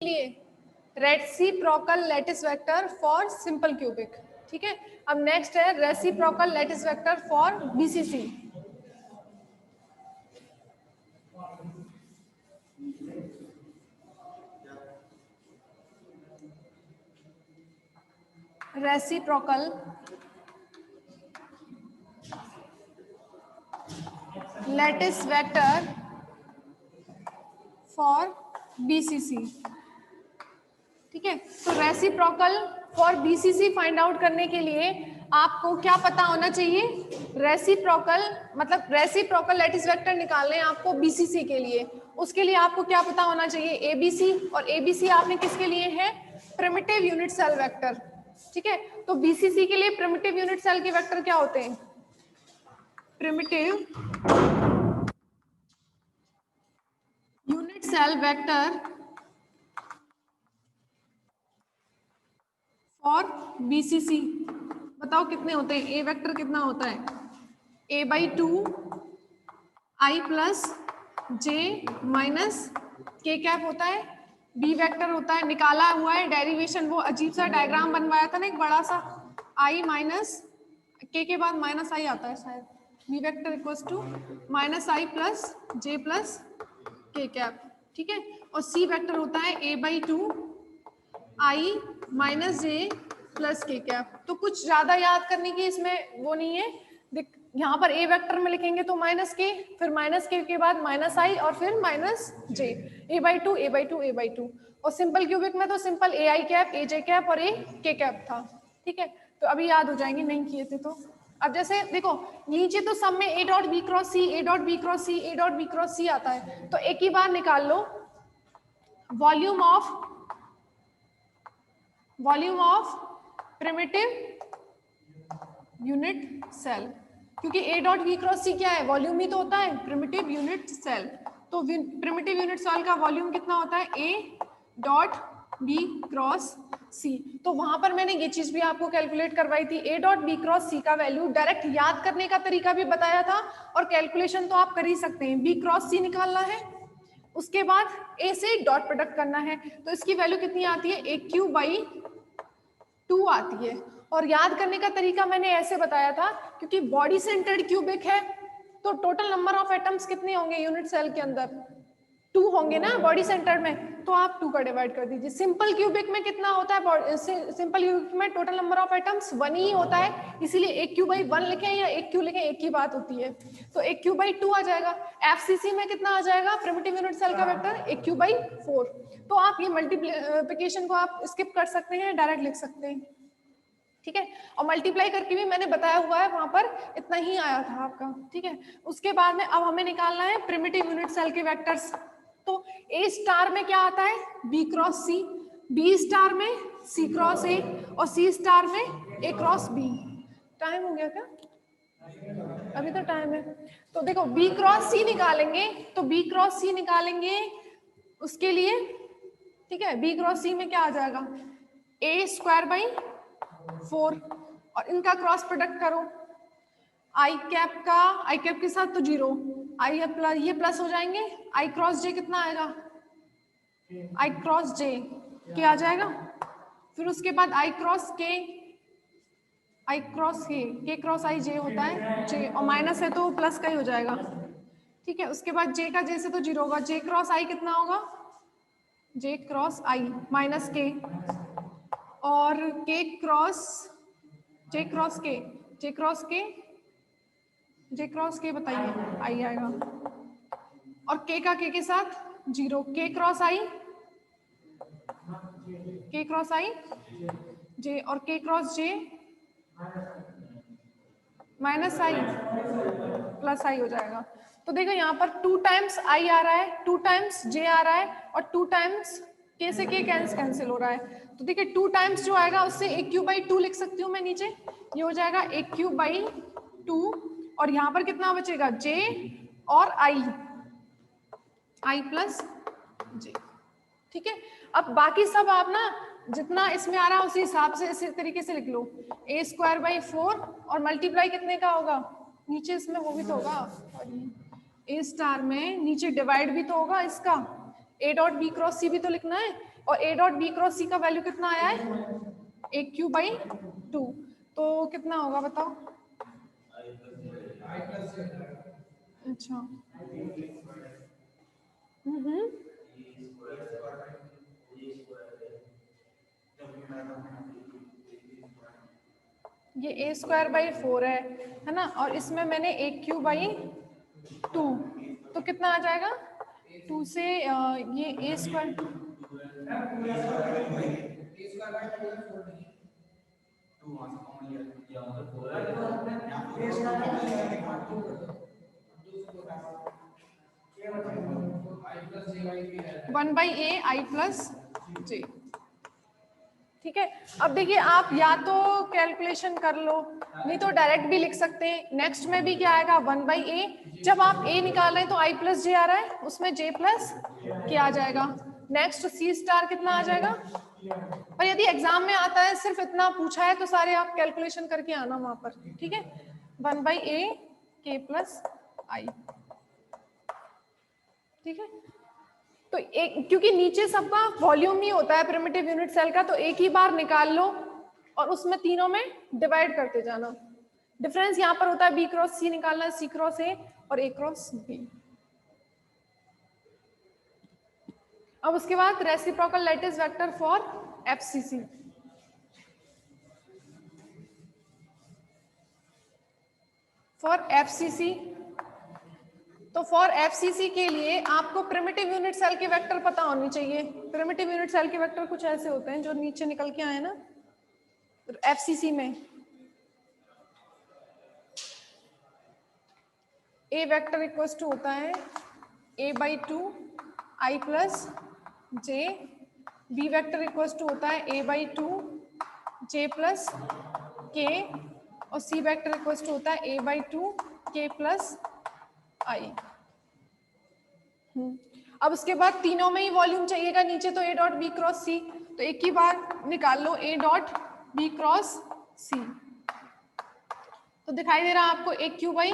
लिए reciprocal lattice vector for simple cubic. ठीक है, अब नेक्स्ट है reciprocal lattice vector for BCC. Reciprocal lattice vector for BCC. ठीक है, तो reciprocal for BCC find out करने के लिए आपको क्या पता होना चाहिए? रेसिप्रोकल मतलब रेसिप्रोकल लैटिस वेक्टर निकालने हैं आपको बीसीसी के लिए। उसके लिए आपको क्या पता होना चाहिए? एबीसी, और एबीसी आपने किसके लिए है? Primitive unit cell vector. ठीक है, तो बीसीसी के लिए प्रिमिटिव यूनिट सेल के वेक्टर क्या होते हैं? Primitive unit cell vector for BCC बताओ कितने होते हैं? ए वेक्टर कितना होता है? a/2 i plus j minus k cap होता है। बी वेक्टर होता है, निकाला हुआ है डेरिवेशन, वो अजीब सा डायग्राम बनवाया था ना एक बड़ा सा, i माइनस k के बाद माइनस i आता है शायद। B vector equals to minus i plus j plus k cap. ठीक है, और सी वेक्टर होता है a/2 i minus J plus K cap. तो कुछ ज्यादा याद करने की इसमें वो नहीं है। यहाँ पर ए वेक्टर में लिखेंगे तो माइनस के, फिर माइनस के बाद माइनस आई, और फिर माइनस जे, a/2 a/2 a/2। और सिंपल क्यूबिक में तो सिंपल ए आई कैप, ए जे कैप और ए के कैप था। ठीक है, तो अभी याद हो जाएंगे, नहीं किए थे तो। अब जैसे देखो नीचे तो सब में a dot B cross c, a dot B cross c, a dot B cross c आता है, तो एक ही बार निकाल लो volume of primitive unit cell, क्योंकि a dot B cross c क्या है? वॉल्यूम ही तो होता है प्रिमिटिव यूनिट सेल। तो प्रिमिटिव यूनिट सेल का वॉल्यूम कितना होता है? A dot B cross c. तो वहां पर मैंने ये चीज भी आपको कैलकुलेट करवाई थी। ए डॉट बी क्रॉस सी का वैल्यू डायरेक्ट याद करने का तरीका भी बताया था, और कैलकुलेशन तो आप कर ही सकते हैं। बी क्रॉस सी निकालना है, उसके बाद ए से डॉट प्रोडक्ट करना है, तो इसकी वैल्यू कितनी आती है? a/2 आती है। और याद करने का तरीका मैंने ऐसे बताया था, क्योंकि बॉडी सेंटर्ड क्यूबिक है तो टोटल नंबर ऑफ एटम्स कितने होंगे यूनिट सेल के अंदर? 2 होंगे ना बॉडी सेंटर्ड में, तो आप 2 का डिवाइड कर दीजिए। सिंपल क्यूबिक में कितना होता है? सिंपल क्यूबिक में टोटल नंबर ऑफ एटम्स 1 ही होता है, इसीलिए a/1 लिखें या a³ लिखें एक ही बात होती है। तो a³/2 आ जाएगा। एफसीसी में कितना आ जाएगा प्रिमिटिव यूनिट सेल का वेक्टर? a³/4। तो आप ये मल्टीप्लिकेशन को आप स्किप कर सकते हैं, डायरेक्ट लिख सकते हैं। ठीक है, और मल्टीप्लाई करके भी मैंने बताया हुआ है, वहां पर इतना ही आया था आपका। ठीक है, उसके बाद में अब हमें निकालना है प्रिमिटिव यूनिट सेल के वेक्टर्स। तो ए स्टार में क्या आता है? बी क्रॉस सी, बी स्टार में सी क्रॉस ए, और सी स्टार में ए क्रॉस बी। टाइम हो गया क्या? अभी तो टाइम है। तो देखो बी क्रॉस सी निकालेंगे, तो बी क्रॉस सी निकालेंगे उसके लिए, ठीक है, बी क्रॉस सी में क्या आ जाएगा? a²/4, और इनका क्रॉस प्रोडक्ट करो। आई कैप के साथ तो 0, आई प्लस, ये प्लस हो जाएंगे, आई क्रॉस जे कितना आएगा? आई क्रॉस जे के आ जाएगा। फिर उसके बाद आई क्रॉस के क्रॉस आई जे होता है जे, और माइनस है तो प्लस का ही हो जाएगा। ठीक है, उसके बाद जे का जे से तो 0 होगा, जे क्रॉस आई कितना होगा? जे क्रॉस आई माइनस के, और जे क्रॉस के बताइए, आई आएगा, और के साथ 0, के क्रॉस आई जे, और के क्रॉस जे माइनस आई प्लस आई हो जाएगा। तो देखो यहाँ पर 2 टाइम्स आई आ रहा है, 2 टाइम्स जे आ रहा है, और 2 टाइम्स के से के कैंसिल हो रहा है। तो देखिए 2 टाइम्स जो आएगा उससे a³/2 लिख सकती हूँ मैं नीचे, ये हो जाएगा a³/2, और यहाँ पर कितना बचेगा? j और i प्लस j। ठीक है, अब बाकी सब आप ना जितना इसमें आ रहा है उसी हिसाब से इसी तरीके से लिख लो। a²/4, और मल्टीप्लाई कितने का होगा? नीचे इसमें वो भी तो होगा, ए स्टार में नीचे डिवाइड भी तो होगा इसका, a डॉट बी क्रॉस सी भी तो लिखना है, और ए डॉट बी क्रॉस सी का वैल्यू कितना आया है, ए क्यू बाई 2, तो कितना होगा बताओ। अच्छा ये ए स्क्वायर बाई 4 है ना, और इसमें मैंने ए क्यू बाई 2, तो कितना आ जाएगा 2 से ये a square, one by a i plus j. ठीक है, अब देखिए आप या तो कैलकुलेशन कर लो, नहीं तो डायरेक्ट भी लिख सकते हैं। नेक्स्ट में भी क्या आएगा, वन बाई ए, जब आप ए निकाल रहे हैं तो आई प्लस जे आ रहा है, उसमें जे प्लस के आ जाएगा। नेक्स्ट सी स्टार कितना आ जाएगा, और यदि एग्जाम में आता है सिर्फ इतना पूछा है तो सारे आप कैलकुलेशन करके आना वहां पर। ठीक है, वन बाई ए के प्लस आई। ठीक है, तो एक, क्योंकि नीचे सबका वॉल्यूम ही होता है प्रिमिटिव यूनिट सेल का, तो एक ही बार निकाल लो और उसमें तीनों में डिवाइड करते जाना। डिफरेंस यहाँ पर होता है बी क्रॉस सी निकालना, सी क्रॉस ए और ए क्रॉस बी। अब उसके बाद reciprocal lattice vector for FCC. For FCC, तो फॉर एफसीसी के लिए आपको प्रिमिटिव यूनिट सेल के वेक्टर पता होनी चाहिए। प्रिमिटिव यूनिट सेल के वेक्टर कुछ ऐसे होते हैं जो नीचे निकल के आए ना एफसीसी में। ए वेक्टर इक्वल टू होता है a by 2 i plus j, b vector equal to होता है ए बाई 2 जे प्लस के, और सी वेक्टर इक्वल टू होता है ए बाई 2 के प्लस आई। अब उसके बाद तीनों में ही वॉल्यूम चाहिएगा नीचे, तो ए डॉट बी क्रॉस सी, तो एक ही बार निकाल लो a dot B cross c. तो दिखाई दे रहा है आपको ए क्यू बाई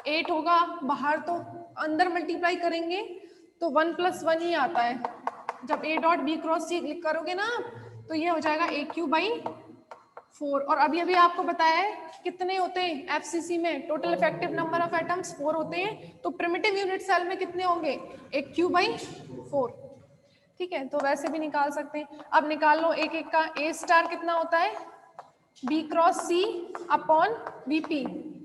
8 होगा, बाहर तो अंदर मल्टीप्लाई करेंगे तो 1 प्लस 1 ही आता है। जब A dot B cross C click करोगे ना तो ये हो जाएगा ए क्यू बाई 4। और अभी अभी आपको बताया है कितने होते हैं एफसीसी में, total effective number of atoms 4 होते हैं, तो प्रिमिटिव यूनिट सेल में कितने होंगे, ए क्यू बाई 4। ठीक है, तो वैसे भी निकाल सकते हैं। अब निकाल लो एक एक का। ए स्टार कितना होता है, b cross c upon BP,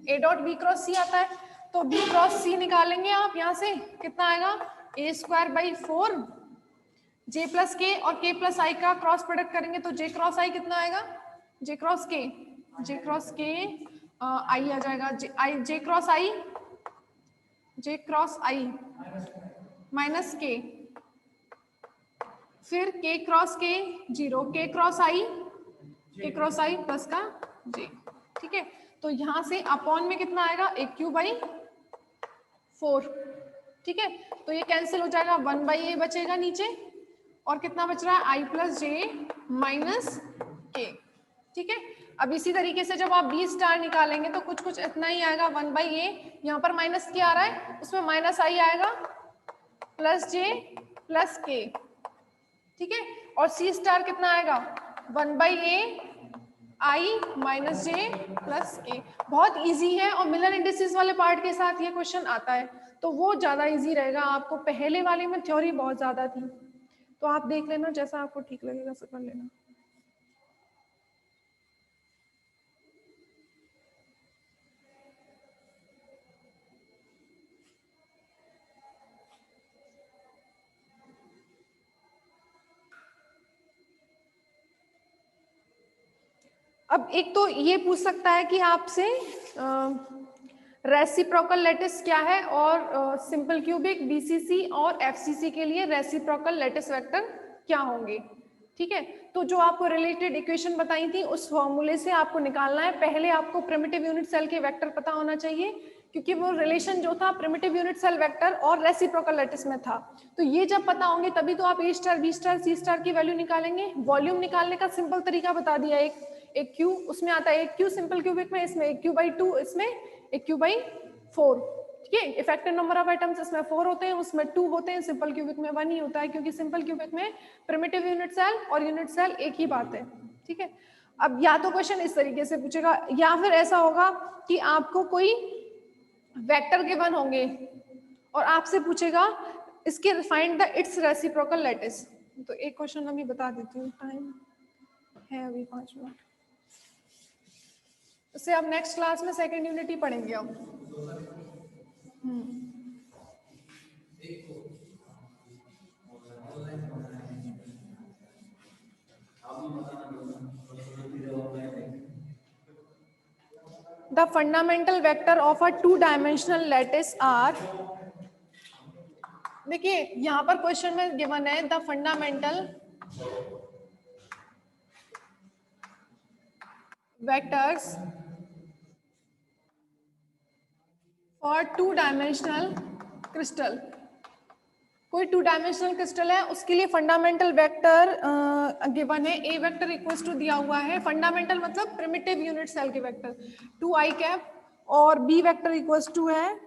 a dot B cross c आता है, तो बी क्रॉस सी निकालेंगे आप यहाँ से, कितना आएगा ए स्क्वायर बाई 4 जे प्लस के, और के प्लस आई का क्रॉस प्रोडक्ट करेंगे तो जे क्रॉस आई कितना आएगा, जे क्रॉस के आई आ जाएगा, जे क्रॉस आई माइनस के, फिर के क्रॉस के 0, के क्रॉस आई प्लस का जे। ठीक है, तो यहां से अपॉन में कितना आएगा, ए क्यू बाई 4। ठीक है, तो ये कैंसिल हो जाएगा, 1 बाई ए बचेगा नीचे, और कितना बच रहा है आई प्लस जे माइनस के। ठीक है, अब इसी तरीके से जब आप बी स्टार निकालेंगे तो कुछ कुछ इतना ही आएगा, 1 बाई ए, यहाँ पर माइनस के आ रहा है, उसमें माइनस आई आएगा प्लस जे प्लस के। ठीक है, और सी स्टार कितना आएगा, 1 by a I minus J plus के। बहुत इजी है, और मिलर इंडिसेस वाले पार्ट के साथ ये क्वेश्चन आता है, तो वो ज्यादा इजी रहेगा आपको। पहले वाले में थ्योरी बहुत ज्यादा थी, तो आप देख लेना, जैसा आपको ठीक लगेगा सब कर लेना। अब एक तो ये पूछ सकता है कि आपसे रेसिप्रोकल लैटिस क्या है, और सिंपल क्यूबिक, बीसीसी और एफसीसी के लिए रेसिप्रोकल लैटिस वेक्टर क्या होंगे। ठीक है, तो जो आपको रिलेटेड इक्वेशन बताई थी उस फॉर्मूले से आपको निकालना है। पहले आपको प्रिमिटिव यूनिट सेल के वेक्टर पता होना चाहिए, क्योंकि वो रिलेशन जो था प्रिमिटिव यूनिट सेल वेक्टर और रेसिप्रोकल लैटिस में था। तो ये जब पता होंगे तभी तो आप ए स्टार, बी स्टार, सी स्टार की वैल्यू निकालेंगे। वॉल्यूम निकालने का सिंपल तरीका बता दिया, एक क्यू उसमें आता है, एक क्यू सिंपल क्यूबिक में, इसमें एक क्यू बाई 2, इसमें एक क्यू बाई 4। ठीक है। इफेक्टिव नंबर ऑफ एटम्स इसमें 4 होते हैं, उसमें 2 होते हैं, सिंपल क्यूबिक में 1 ही होता है, क्योंकि सिंपल क्यूबिक में प्रिमिटिव यूनिट सेल और यूनिट सेल एक ही बात है। ठीक है, अब या तो क्वेश्चन इस तरीके से पूछेगा, या फिर ऐसा होगा कि आपको कोई वेक्टर गिवन होंगे और आपसे पूछेगा इसके find the it's reciprocal lattice. तो एक क्वेश्चन अभी बता देती हूँ, टाइम है अभी 5 मिनट, उससे अब नेक्स्ट क्लास में सेकंड यूनिट ही पढ़ेंगे अब। The fundamental vector of a 2-dimensional lattice are, देखिए यहां पर क्वेश्चन में गिवन है the fundamental vectors for 2-dimensional crystal. कोई 2-dimensional क्रिस्टल है, उसके लिए फंडामेंटल वेक्टर गिवन है, ए वेक्टर इक्वल्स टू दिया हुआ है, फंडामेंटल मतलब प्रिमिटिव यूनिट सेल के वेक्टर 2i कैप, और बी वेक्टर इक्वल्स टू है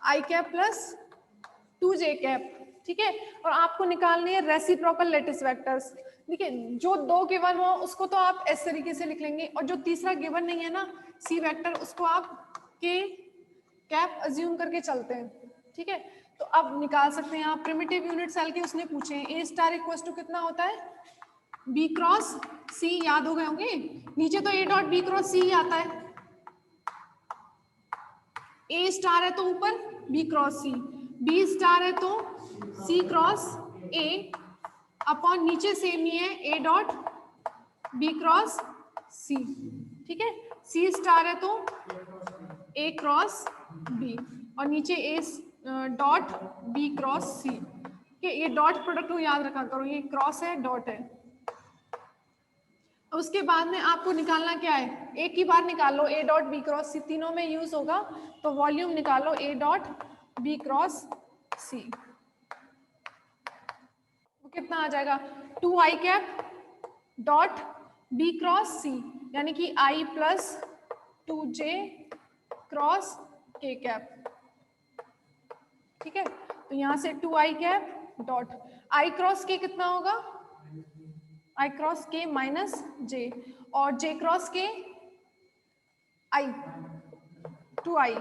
i cap plus 2j cap. ठीक है, और आपको निकालनी है रेसिप्रोकल लैटिस वेक्टर्स। देखिए जो 2 गिवन हो उसको तो आप इस तरीके से लिख लेंगे, और जो तीसरा गिवन नहीं है ना सी वेक्टर, उसको आप के कैप अज्यूम करके चलते हैं। ठीक है, तो अब निकाल सकते हैं आप प्रिमिटिव यूनिट सेल के, उसने पूछे हैं ए स्टार इक्वल टू कितना होता है बी क्रॉस सी, याद हो गए होंगे, नीचे तो ए डॉट बी क्रॉस सी आता है, ए स्टार है तो ऊपर बी क्रॉस सी, बी स्टार है तो सी क्रॉस ए, अपॉन नीचे सेम ही है ए डॉट बी क्रॉस सी। ठीक है, सी स्टार है तो ए क्रॉस बी, और नीचे ए डॉट बी क्रॉस सी। ठीक है, ये डॉट प्रोडक्ट को याद रखा करो, ये क्रॉस है डॉट है। उसके बाद में आपको निकालना क्या है, एक ही बार निकाल लो a dot B cross c, तीनों में यूज होगा, तो वॉल्यूम निकालो a dot B cross c, वो कितना आ जाएगा 2i cap dot B cross c, यानी कि i plus 2j cross k cap. ठीक है, तो यहां से 2i cap dot i cross k कितना होगा i cross k minus j, और j cross k i 2i।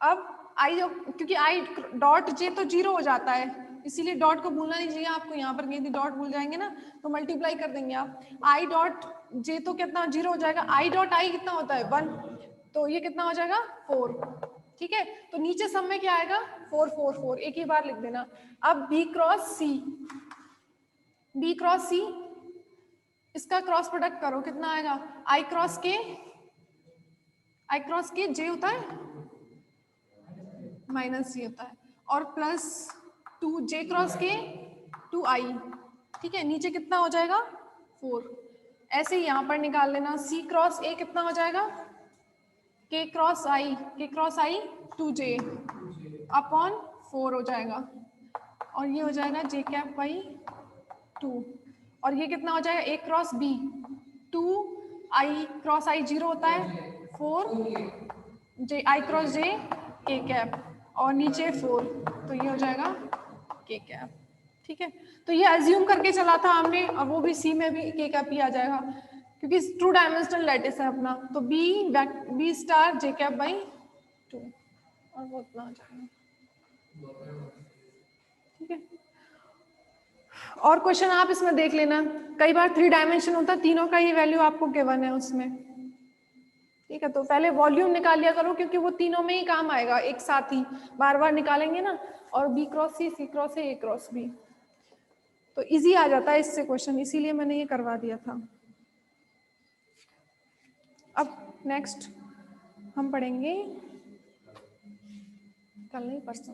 अब i जो, क्योंकि i डॉट j तो 0 हो जाता है, इसीलिए डॉट को भूलना नहीं चाहिए आपको, यहाँ पर कहीं डॉट भूल जाएंगे ना तो मल्टीप्लाई कर देंगे आप, i डॉट j तो कितना 0 हो जाएगा, i डॉट i कितना होता है 1, तो ये कितना हो जाएगा 4। ठीक है, तो नीचे सब में क्या आएगा 4 4 4, एक ही बार लिख देना। अब b cross c, b cross c, इसका क्रॉस प्रोडक्ट करो, कितना आएगा i क्रॉस k j होता है माइनस सी होता है, और प्लस 2j क्रॉस के 2i। ठीक है, नीचे कितना हो जाएगा 4, ऐसे ही यहाँ पर निकाल लेना, c क्रॉस a कितना हो जाएगा k cross i 2j upon 4 हो जाएगा, और ये हो जाएगा j कैप बाई 2, और ये कितना हो जाएगा a cross b 2i cross i 0 होता है 4 j i cross j k cap, और नीचे 4, तो ये हो जाएगा k कैप। ठीक है, तो ये अज्यूम करके चला था हमने, अब वो भी सी में भी k कैप ही आ जाएगा, क्योंकि 2-डायमेंशनल लैटिस है अपना, तो b star j cap by 2, और वो उतना आ जाएगा। ठीक है, और क्वेश्चन आप इसमें देख लेना, कई बार 3 डायमेंशन होता है, तीनों का ही वैल्यू आपको गिवन है उसमें। ठीक है, तो पहले वॉल्यूम निकाल लिया करो, क्योंकि वो तीनों में ही काम आएगा, एक साथ ही बार बार निकालेंगे ना, और B cross C cross A cross B, तो इजी आ जाता है इससे क्वेश्चन, इसीलिए मैंने ये करवा दिया था। अब नेक्स्ट हम पढ़ेंगे कल नहीं परसों,